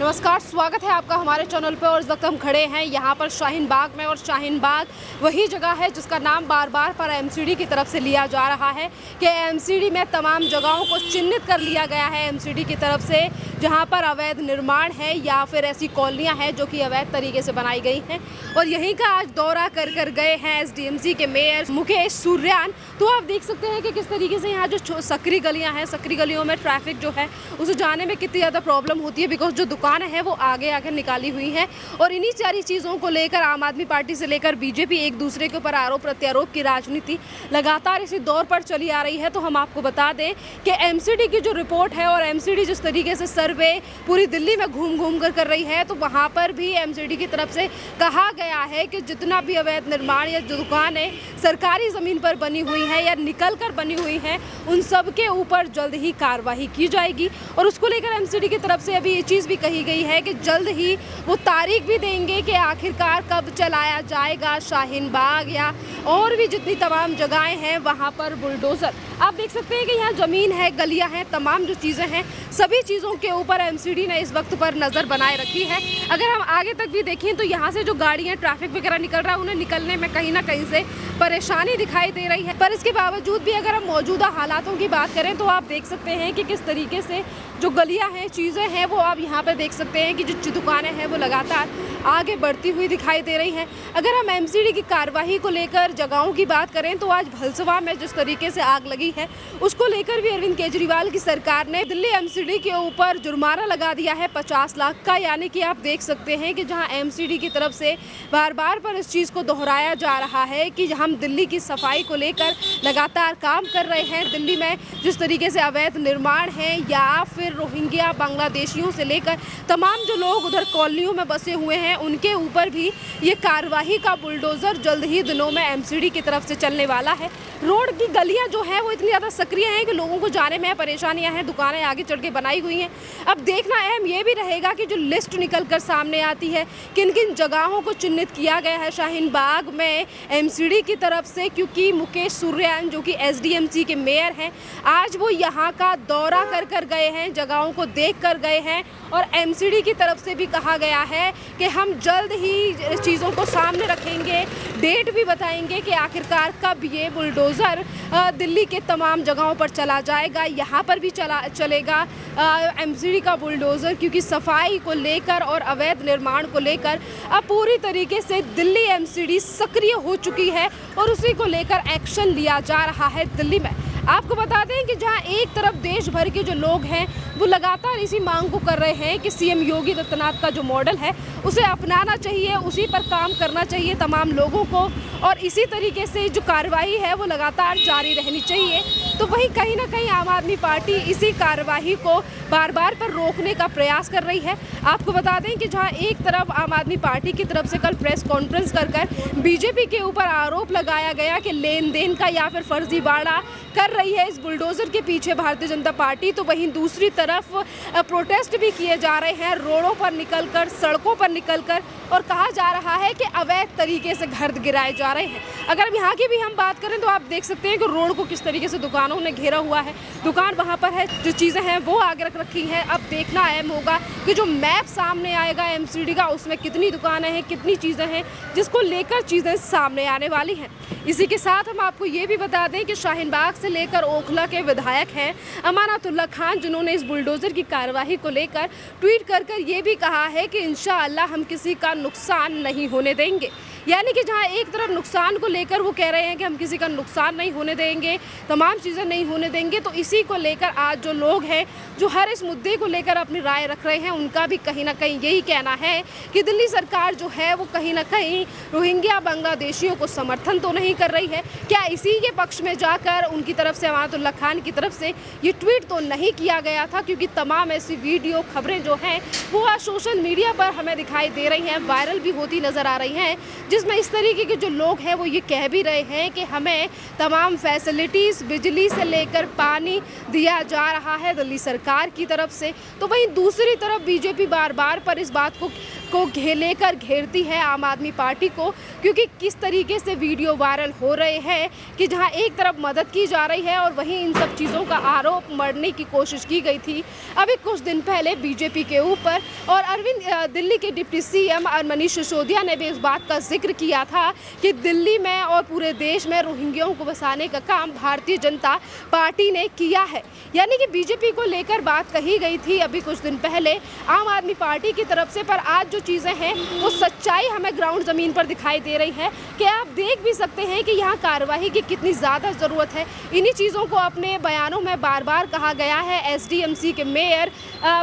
नमस्कार, स्वागत है आपका हमारे चैनल पे। और इस वक्त हम खड़े हैं यहाँ पर शाहीन बाग में, और शाहीन बाग वही जगह है जिसका नाम बार बार पर एमसीडी की तरफ से लिया जा रहा है कि एमसीडी में तमाम जगहों को चिन्हित कर लिया गया है एमसीडी की तरफ से, जहाँ पर अवैध निर्माण है या फिर ऐसी कॉलोनियाँ हैं जो कि अवैध तरीके से बनाई गई हैं। और यहीं का आज दौरा कर गए हैं एसडीएमसी के मेयर मुकेश सूर्यान। तो आप देख सकते हैं कि किस तरीके से यहाँ जो सकरी गलियाँ हैं, सकरी गलियों में ट्रैफिक जो है उसे जाने में कितनी ज़्यादा प्रॉब्लम होती है, बिकॉज जो दुकान है वो आगे आकर निकाली हुई है। और इन्हीं सारी चीज़ों को लेकर आम आदमी पार्टी से लेकर बीजेपी एक दूसरे के ऊपर आरोप प्रत्यारोप की राजनीति लगातार इसी दौर पर चली आ रही है। तो हम आपको बता दें कि एमसीडी की जो रिपोर्ट है और एमसीडी जिस तरीके से सर्वे पूरी दिल्ली में घूम कर रही है, तो वहाँ पर भी एमसीडी की तरफ से कहा गया है कि जितना भी अवैध निर्माण या जो दुकानें सरकारी ज़मीन पर बनी हुई है या निकल कर बनी हुई हैं, उन सब के ऊपर जल्द ही कार्रवाई की जाएगी। और उसको लेकर एमसीडी की तरफ से अभी ये चीज़ भी कही गई है कि जल्द ही वो तारीख भी देंगे कि आखिरकार कब चलाया जाएगा शाहीन बाग या और भी जितनी तमाम जगहें हैं वहाँ पर बुलडोज़र। आप देख सकते हैं कि यहाँ ज़मीन है, गलियाँ हैं, तमाम जो चीज़ें हैं, सभी चीज़ों के ऊपर एमसीडी ने इस वक्त पर नज़र बनाए रखी है। अगर हम आगे तक भी देखें तो यहाँ से जो गाड़ियाँ ट्रैफिक वगैरह निकल रहा है, उन्हें निकलने में कहीं ना कहीं से परेशानी दिखाई दे रही है। पर इसके बावजूद भी अगर हम मौजूदा हालातों की बात करें तो आप देख सकते हैं कि किस तरीके से जो गलियाँ हैं, चीज़ें हैं, वो आप यहाँ पर देख सकते हैं कि जो दुकानें हैं वो लगातार आगे बढ़ती हुई दिखाई दे रही हैं। अगर हम एमसीडी की कार्रवाई को लेकर जगहों की बात करें तो आज भलसवा में जिस तरीके से आग लगी है, उसको लेकर भी अरविंद केजरीवाल की सरकार ने दिल्ली एमसीडी के ऊपर जुर्माना लगा दिया है 50 लाख का। यानी कि आप देख सकते हैं कि जहां एमसीडी की तरफ से बार बार पर इस चीज़ को दोहराया जा रहा है कि हम दिल्ली की सफाई को लेकर लगातार काम कर रहे हैं। दिल्ली में जिस तरीके से अवैध निर्माण है या फिर रोहिंग्या बांग्लादेशियों से लेकर तमाम जो लोग उधर कॉलोनियों में बसे हुए हैं, उनके ऊपर भी ये कार्रवाई का बुलडोज़र जल्द ही दिनों में एमसीडी की तरफ से चलने वाला है। रोड की गलियां जो हैं वो इतनी ज़्यादा सक्रिय हैं कि लोगों को जाने में परेशानियां हैं, दुकानें आगे चढ़ के बनाई हुई हैं। अब देखना अहम ये भी रहेगा कि जो लिस्ट निकल कर सामने आती है, किन किन जगहों को चिन्हित किया गया है शाहीन बाग में एमसीडी की तरफ से, क्योंकि मुकेश सूर्यान जो कि एसडीएमसी के मेयर हैं, आज वो यहाँ का दौरा कर गए हैं, जगहों को देख कर गए हैं। और एमसीडी की तरफ से भी कहा गया है कि हम जल्द ही इस चीज़ों को सामने रखेंगे, डेट भी बताएंगे कि आखिरकार कब ये बुलडोज़र दिल्ली के तमाम जगहों पर चला जाएगा। यहाँ पर भी चलेगा एमसीडी का बुलडोज़र, क्योंकि सफाई को लेकर और अवैध निर्माण को लेकर अब पूरी तरीके से दिल्ली एमसीडी सक्रिय हो चुकी है और उसी को लेकर एक्शन लिया जा रहा है दिल्ली में। आपको बता दें कि जहां एक तरफ देश भर के जो लोग हैं वो लगातार इसी मांग को कर रहे हैं कि सीएम योगी आदित्यनाथ का जो मॉडल है उसे अपनाना चाहिए, उसी पर काम करना चाहिए तमाम लोगों को, और इसी तरीके से जो कार्रवाई है वो लगातार जारी रहनी चाहिए। तो वहीं कहीं ना कहीं आम आदमी पार्टी इसी कार्रवाई को बार बार पर रोकने का प्रयास कर रही है। आपको बता दें कि जहां एक तरफ आम आदमी पार्टी की तरफ से कल प्रेस कॉन्फ्रेंस कर बीजेपी के ऊपर आरोप लगाया गया कि लेन देन का या फिर फर्जीवाड़ा कर रही है इस बुलडोज़र के पीछे भारतीय जनता पार्टी, तो वहीं दूसरी तरफ प्रोटेस्ट भी किए जा रहे हैं रोडों पर निकलकर, सड़कों पर निकलकर, और कहा जा रहा है कि अवैध तरीके से घर गिराए जा रहे हैं। अगर यहाँ की भी हम बात करें तो आप देख सकते हैं कि रोड को किस तरीके से दुकानों ने घेरा हुआ है, दुकान वहाँ पर है, जो चीज़ें हैं वो आगे रख रखी हैं। अब देखना अहम होगा कि जो मैप सामने आएगा एमसीडी का, उसमें कितनी दुकानें हैं, कितनी चीज़ें हैं, जिसको लेकर चीज़ें सामने आने वाली हैं। इसी के साथ हम आपको ये भी बता दें कि शाहीन बाग से लेकर ओखला के विधायक हैं अमानतुल्लाह खान, जिन्होंने इस बुलडोज़र की कार्रवाई को लेकर ट्वीट कर ये भी कहा है कि इंशाअल्लाह हम किसी का नुकसान नहीं होने देंगे। यानी कि जहां एक तरफ नुकसान को लेकर वो कह रहे हैं कि हम किसी का नुकसान नहीं होने देंगे, तमाम चीज़ें नहीं होने देंगे, तो इसी को लेकर आज जो लोग हैं जो हर इस मुद्दे को लेकर अपनी राय रख रहे हैं, उनका भी कहीं ना कहीं यही कहना है कि दिल्ली सरकार जो है वो कहीं ना कहीं रोहिंग्या बांग्लादेशियों को समर्थन तो नहीं कर रही है। क्या इसी के पक्ष में जाकर उनकी तरफ से, अमानतुल्लाह खान की तरफ से ये ट्वीट तो नहीं किया गया था, क्योंकि तमाम ऐसी वीडियो खबरें जो हैं वो आज सोशल मीडिया पर हमें दिखाई दे रही हैं, वायरल भी होती नज़र आ रही हैं, जिसमें इस तरीके के जो लोग हैं वो ये कह भी रहे हैं कि हमें तमाम फैसिलिटीज़, बिजली से लेकर पानी दिया जा रहा है दिल्ली सरकार की तरफ से। तो वहीं दूसरी तरफ बीजेपी बार बार पर इस बात को को लेकर घेरती है आम आदमी पार्टी को, क्योंकि किस तरीके से वीडियो वायरल हो रहे हैं कि जहां एक तरफ मदद की जा रही है और वहीं इन सब चीज़ों का आरोप मढ़ने की कोशिश की गई थी अभी कुछ दिन पहले बीजेपी के ऊपर। और दिल्ली के डिप्टी सीएम मनीष सिसोदिया ने भी इस बात का जिक्र किया था कि दिल्ली में और पूरे देश में रोहिंग्याओं को बसाने का काम भारतीय जनता पार्टी ने किया है। यानी कि बीजेपी को लेकर बात कही गई थी अभी कुछ दिन पहले आम आदमी पार्टी की तरफ से, पर आज जो चीज़ें हैं वो सच्चाई हमें ग्राउंड ज़मीन पर दिखाई दे रही है कि आप देख भी सकते हैं कि यहाँ कार्रवाई की कितनी ज़्यादा ज़रूरत है। इन्हीं चीज़ों को अपने बयानों में बार बार कहा गया है। एसडीएमसी के मेयर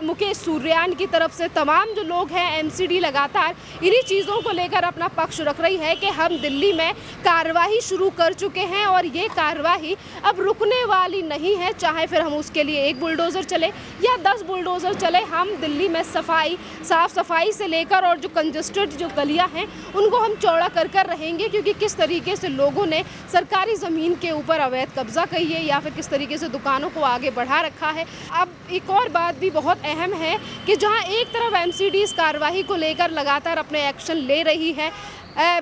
मुकेश सूर्यान की तरफ से तमाम जो लोग हैं, एमसीडी लगातार इन्हीं चीज़ों को लेकर अपना पक्ष रख रही है कि हम दिल्ली में कार्रवाई शुरू कर चुके हैं और ये कार्रवाई अब रुकने वाली नहीं है। चाहे फिर हम उसके लिए एक बुलडोज़र चले या 10 बुलडोज़र चले, हम दिल्ली में साफ सफाई से लेकर और जो कंजस्टेड जो गलियां हैं उनको हम चौड़ा कर रहेंगे, क्योंकि किस तरीके से लोगों ने सरकारी ज़मीन के ऊपर अवैध कब्जा कहिए या फिर किस तरीके से दुकानों को आगे बढ़ा रखा है। अब एक और बात भी बहुत अहम है कि जहां एक तरफ एमसीडी इस कार्रवाई को लेकर लगातार अपने एक्शन ले रही है,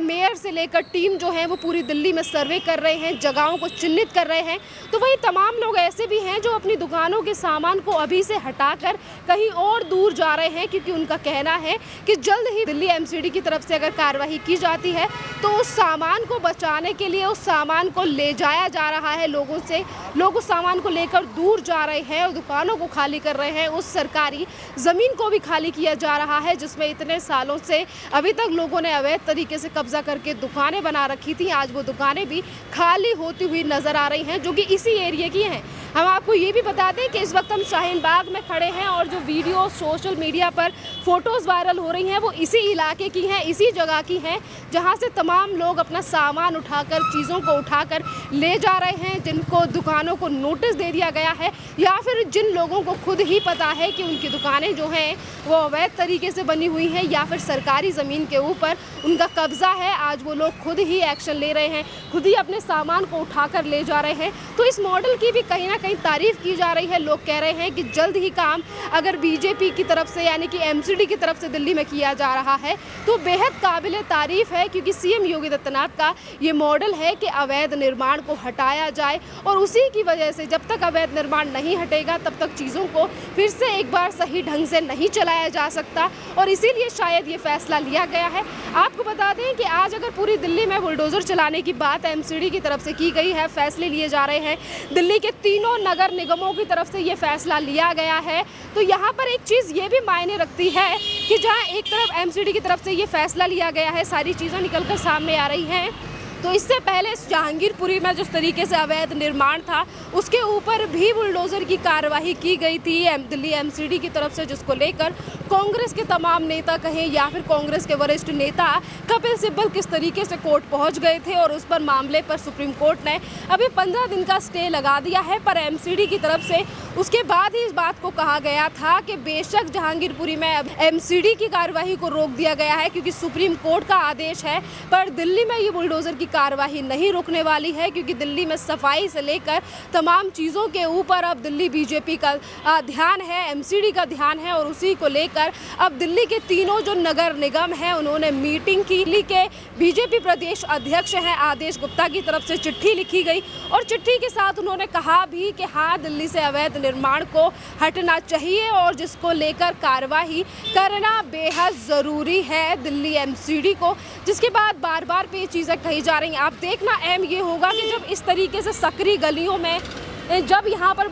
मेयर से लेकर टीम जो है वो पूरी दिल्ली में सर्वे कर रहे हैं, जगहों को चिन्हित कर रहे हैं, तो वहीं तमाम लोग ऐसे भी हैं जो अपनी दुकानों के सामान को अभी से हटाकर कहीं और दूर जा रहे हैं, क्योंकि उनका कहना है कि जल्द ही दिल्ली एमसीडी की तरफ से अगर कार्रवाई की जाती है तो उस सामान को बचाने के लिए उस सामान को ले जाया जा रहा है लोगों से। लोग उस सामान को लेकर दूर जा रहे हैं और दुकानों को खाली कर रहे हैं, उस सरकारी ज़मीन को भी खाली किया जा रहा है जिसमें इतने सालों से अभी तक लोगों ने अवैध तरीके से कब्जा करके दुकानें बना रखी थी। आज वो दुकानें भी खाली होती हुई नजर आ रही हैं, जो कि इसी एरिया की हैं। हम आपको ये भी बता दें कि इस वक्त हम शाहीन बाग में खड़े हैं और जो वीडियो सोशल मीडिया पर फोटोज़ वायरल हो रही हैं वो इसी इलाके की हैं, इसी जगह की हैं, जहां से तमाम लोग अपना सामान उठाकर, चीज़ों को उठाकर ले जा रहे हैं, जिनको दुकानों को नोटिस दे दिया गया है या फिर जिन लोगों को खुद ही पता है कि उनकी दुकानें जो हैं वो अवैध तरीके से बनी हुई हैं या फिर सरकारी ज़मीन के ऊपर उनका कब्जा है। आज वो लोग खुद ही एक्शन ले रहे हैं, खुद ही अपने सामान को उठाकर ले जा रहे हैं। तो इस मॉडल की भी कहीं ना कहीं तारीफ की जा रही है। लोग कह रहे हैं कि जल्द ही काम अगर बीजेपी की तरफ से यानी कि एमसीडी की तरफ से दिल्ली में किया जा रहा है तो बेहद काबिल तारीफ है, क्योंकि सीएम योगी आदित्यनाथ का ये मॉडल है कि अवैध निर्माण को हटाया जाए और उसी की वजह से जब तक अवैध निर्माण नहीं हटेगा तब तक चीज़ों को फिर से एक बार सही ढंग से नहीं चलाया जा सकता, और इसीलिए शायद ये फैसला लिया गया है। आपको बता दें कि आज अगर पूरी दिल्ली में बुलडोज़र चलाने की बात एमसीडी की तरफ से की गई है, फैसले लिए जा रहे हैं, दिल्ली के तीनों नगर निगमों की तरफ से ये फैसला लिया गया है, तो यहाँ पर एक चीज़ ये भी मायने रखती है कि जहाँ एक तरफ एमसीडी की तरफ से ये फैसला लिया गया है, सारी चीज़ें निकलकर सामने आ रही हैं, तो इससे पहले जहांगीरपुरी में जिस तरीके से अवैध निर्माण था उसके ऊपर भी बुलडोज़र की कार्रवाई की गई थी दिल्ली एमसीडी की तरफ से, जिसको लेकर कांग्रेस के तमाम नेता कहें या फिर कांग्रेस के वरिष्ठ नेता कपिल सिब्बल किस तरीके से कोर्ट पहुंच गए थे और उस पर मामले पर सुप्रीम कोर्ट ने अभी 15 दिन का स्टे लगा दिया है। पर एमसीडी की तरफ से उसके बाद ही इस बात को कहा गया था कि बेशक जहांगीरपुरी में अब एमसीडी की कार्रवाई को रोक दिया गया है क्योंकि सुप्रीम कोर्ट का आदेश है, पर दिल्ली में ये बुलडोज़र की कार्रवाई नहीं रुकने वाली है, क्योंकि दिल्ली में सफाई से लेकर तमाम चीज़ों के ऊपर अब दिल्ली बीजेपी का ध्यान है, एमसीडी का ध्यान है, और उसी को लेकर अब दिल्ली के तीनों जो नगर निगम हैं उन्होंने मीटिंग की। दिल्ली के बीजेपी प्रदेश अध्यक्ष हैं आदेश गुप्ता की तरफ से चिट्ठी लिखी गई और चिट्ठी के साथ उन्होंने कहा भी कि हाँ, दिल्ली से अवैध निर्माण को हटना चाहिए और जिसको लेकर कार्रवाई करना बेहद ज़रूरी है दिल्ली एमसीडी को, जिसके बाद बार बार पे ये चीज़ें कही जा रही हैं। आप देखना अहम ये होगा कि जब इस तरीके से सकरी गलियों में जब यहाँ पर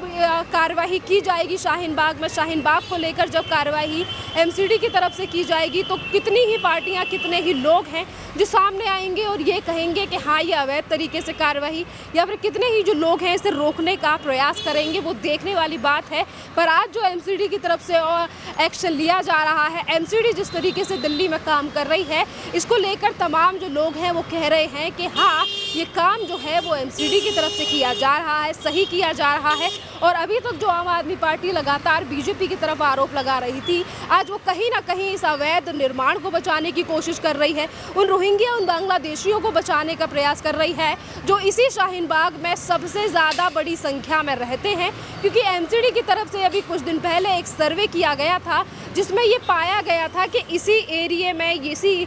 कार्रवाई की जाएगी शाहीन बाग में, शाहीन बाग को लेकर जब कार्रवाई एमसीडी की तरफ से की जाएगी तो कितनी ही पार्टियाँ, कितने ही लोग हैं जो सामने आएंगे और ये कहेंगे कि हाँ, ये अवैध तरीके से कार्रवाई, या फिर कितने ही जो लोग हैं इसे रोकने का प्रयास करेंगे, वो देखने वाली बात है। पर आज जो एमसीडी की तरफ से एक्शन लिया जा रहा है, एमसीडी जिस तरीके से दिल्ली में काम कर रही है, इसको लेकर तमाम जो लोग हैं वो कह रहे हैं कि हाँ, ये काम जो है वो एमसीडी की तरफ से किया जा रहा है, सही किया जा रहा है और अभी तक जो आम आदमी पार्टी लगातार बीजेपी की तरफ आरोप लगा रही थी, आज वो कहीं ना कहीं इस अवैध निर्माण को बचाने की कोशिश कर रही है, उन रोहिंग्या, उन बांग्लादेशियों को बचाने का प्रयास कर रही है जो इसी शाहीन बाग में सबसे ज़्यादा बड़ी संख्या में रहते हैं। क्योंकि एमसीडी की तरफ से अभी कुछ दिन पहले एक सर्वे किया गया था जिसमें ये पाया गया था कि इसी एरिया में, इसी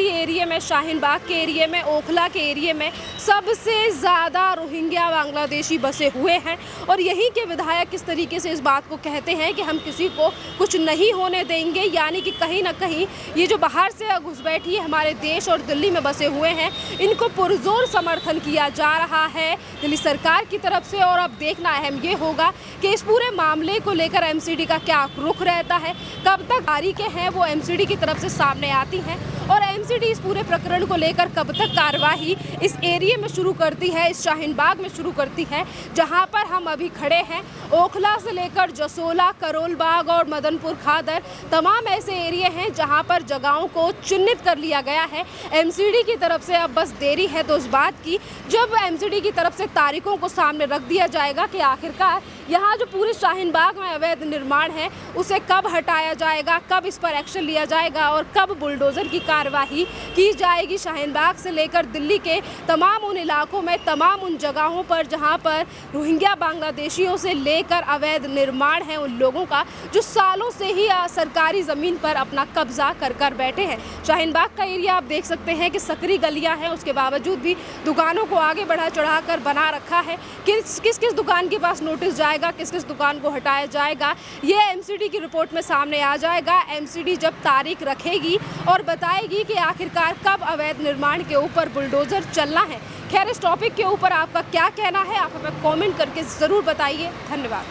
एरिया में, शाहीन बाग के एरिया में, ओखला के एरिया में सबसे ज़्यादा रोहिंग्या बांग्लादेशी बसे हुए हैं। और यहीं के विधायक किस तरीके से इस बात को कहते हैं कि हम किसी को कुछ नहीं होने देंगे, यानी कि कहीं ना कहीं ये जो बाहर से घुसपैठी हमारे देश और दिल्ली में बसे हुए हैं, इनको पुरजोर समर्थन किया जा रहा है दिल्ली सरकार की तरफ से। और अब देखना अहम ये होगा कि इस पूरे मामले को लेकर एमसीडी का क्या रुख रहता है, कब तक तारीखें हैं वो एमसीडी की तरफ से सामने आती हैं और एमसीडी इस पूरे प्रकरण को लेकर कब तक कार्रवाई इस एरिया में शुरू करती है, इस शाहीन बाग में शुरू करती है जहां पर हम अभी खड़े हैं। ओखला से लेकर जसोला, करोल बाग और मदनपुर खादर तमाम ऐसे एरिया हैं जहां पर जगहों को चिन्हित कर लिया गया है एमसीडी की तरफ से। अब बस देरी है तो इस बात की, जब एमसीडी की तरफ से तारीखों को सामने रख दिया जाएगा कि आखिरकार यहाँ जो पूरे शाहीन बाग में अवैध निर्माण है उसे कब हटाया जाएगा, कब इस पर एक्शन लिया जाएगा और कब बुलडोज़र की कार्रवाई की जाएगी शाहीन बाग से लेकर दिल्ली के तमाम उन इलाकों में, तमाम उन जगहों पर जहाँ पर रोहिंग्या बांग्लादेशियों से लेकर अवैध निर्माण है उन लोगों का जो सालों से ही सरकारी ज़मीन पर अपना कब्जा कर बैठे हैं। शाहीन बाग का एरिया आप देख सकते हैं कि सकरी गलियाँ हैं, उसके बावजूद भी दुकानों को आगे बढ़ा चढ़ा कर बना रखा है। किस किस दुकान के पास नोटिस जाएगा, किस किस दुकान को हटाया जाएगा, ये एमसीडी की रिपोर्ट में सामने आ जाएगा। एमसीडी जब तारीख रखेगी और बताएगी कि आखिरकार कब अवैध निर्माण के ऊपर बुलडोज़र चलना है। खैर, इस टॉपिक के ऊपर आपका क्या कहना है, आप हमें कमेंट करके ज़रूर बताइए। धन्यवाद।